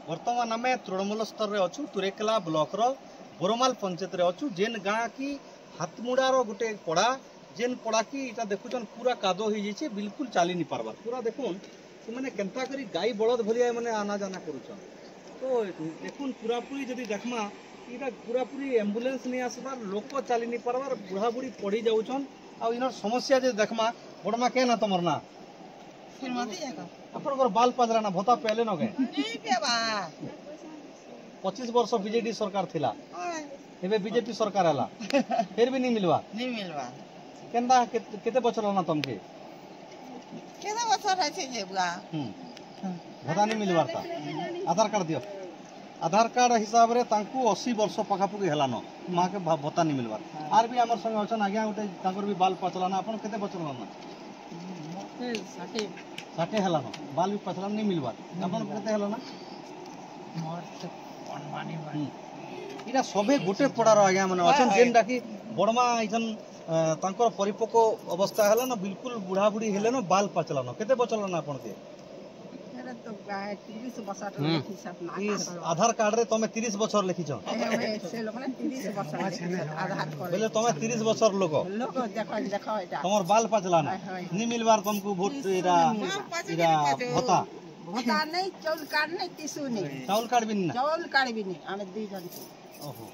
वर्तमान आम तृणमूल स्तर में अच्छु तुरेकेला ब्लॉक रो बोरमाल पंचायत रे अच्छु जेन गाँ की हाथमुड़ार गोटे पड़ा जेन पड़ा की इटा देखुन पूरा कादो हो जाइए बिल्कुल चली नहीं पार्बार पूरा देखुन से मैंने केन्ता करी गाई बलद भलिया मैंने आना जाना करुछन तो देखुन पूरापूरी जदि देखमा इटा पूरापूरी एम्बुलेंस नहीं आसबार लोक चली नहीं पार्बार बुढ़ा बुढ़ी पड़ी जाऊन आ इनर समस्या जे देखमा बड़मा के ना तुमर ना आपन बाल पाजरा ना भत्ता पहले न गए 25 वर्ष बीजेडी सरकार थिला एबे बीजेपी सरकार हला फिर भी नहीं मिलवा केंदा केते बचर ना तुमके केते बचर है जे बुआ भत्ता नहीं मिलवार था आधार कार्ड दियो आधार कार्ड हिसाब रे तांकू 80 वर्ष पखापुकी हला न मां के भत्ता नहीं मिलवार आर भी हमर संग अछन आज्ञा उठे तांकर भी बाल पचला ना अपन केते बचर ना मते 60 हला न बाल भी पचला नहीं मिलवार अपन केते हला ना मोर अनमानी इरा सबे गोटे पड़ार आज्ञा माने अछन जेन डाकी बड़मा इथन तांकर परिपक्व अवस्था हला न बिल्कुल बुढ़ा बुढ़ी हेले न बाल पचला न केते बचला ना अपन के तो 30 बचर लिखि सब ना आधार कार्ड रे तमे 30 बचर लिखि छ से लोग ने 30 बचर आधार कार्ड बोले तमे 30 बचर लोग देखो एटा तमर बाल पचला ना नहीं मिलवार तुमको वोट इरा भत्ता भत्ता नहीं चाउल कार्ड नहीं किसु नहीं चाउल कार्ड भी नहीं चाउल कार्ड भी नहीं हमें दी जन ओहो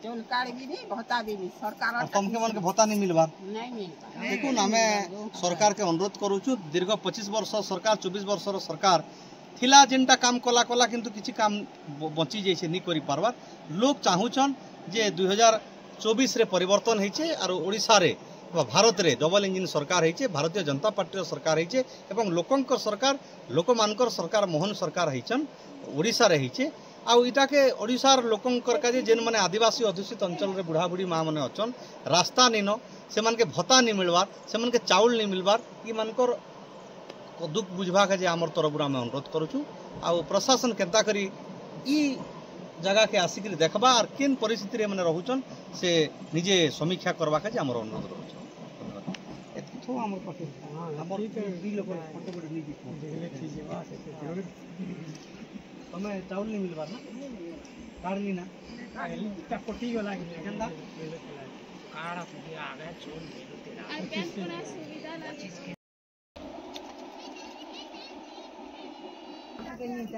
चाउल कार्ड भी नहीं भत्ता भी नहीं सरकार तुमके मन के भत्ता नहीं मिलवार नहीं मिलता देखुन हमें सरकार के अनुरोध करूछु दीर्घ 25 वर्ष सरकार 24 वर्ष सरकार थिला जिनटा काम कला कला किंतु किछि काम बची जैसे नहीं करि पारबार लोग चाहुछन जे 2024 रे परिवर्तन हेचे और ओडिसा रे भारत रे डबल इंजिन सरकार हेचे भारतीय जनता पार्टी सरकार हेचे एवं लोकंकर सरकार लोकमानकर सरकार मोहन सरकार हेचन ओडिसा रे हेचे आ इटा के ओडिशार लोकंकर का जेन माने आदिवासी अध्युषित अंचल रे बुढ़ा बुढ़ी माँ माने अछन रास्ता नहीं न से मन के भत्ता नहीं मिलवार से मन के चाउल नहीं मिलवार ई मानकर दुख बुझवा के जे हमर तरफ हम अनुरोध करूछु आ प्रशासन केनता करी ई जगह के आसिक देखबा और केन परिस्थिति रे माने रहउछन से निजे समीक्षा करबा के जे हमर अनुरोध रहउछ एथो हमर पाटे हमर दी लोग फोटो बड नी दिखो तमे चाउल नहीं मिलबार ना कार्ड नी ना ता कोटी गला केंदा कार्ड से आगे चोल देलो तेरा और बैंक पूरा सुविधा लागे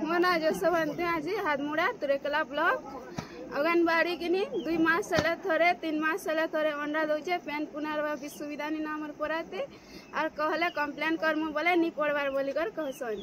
मोना जो सबंते आज हाथमुड़ा तुरेकेला ब्लॉक आंगनबाड़ी के 2 मास चले थोड़े 3 मास चले थोड़े अंडा दौचे पेन पुनर्वा की सुविधा नहीं नाम पड़ाते और कहले कंप्लेन कर बोले नहीं पड़वार बोलिकर कहसन।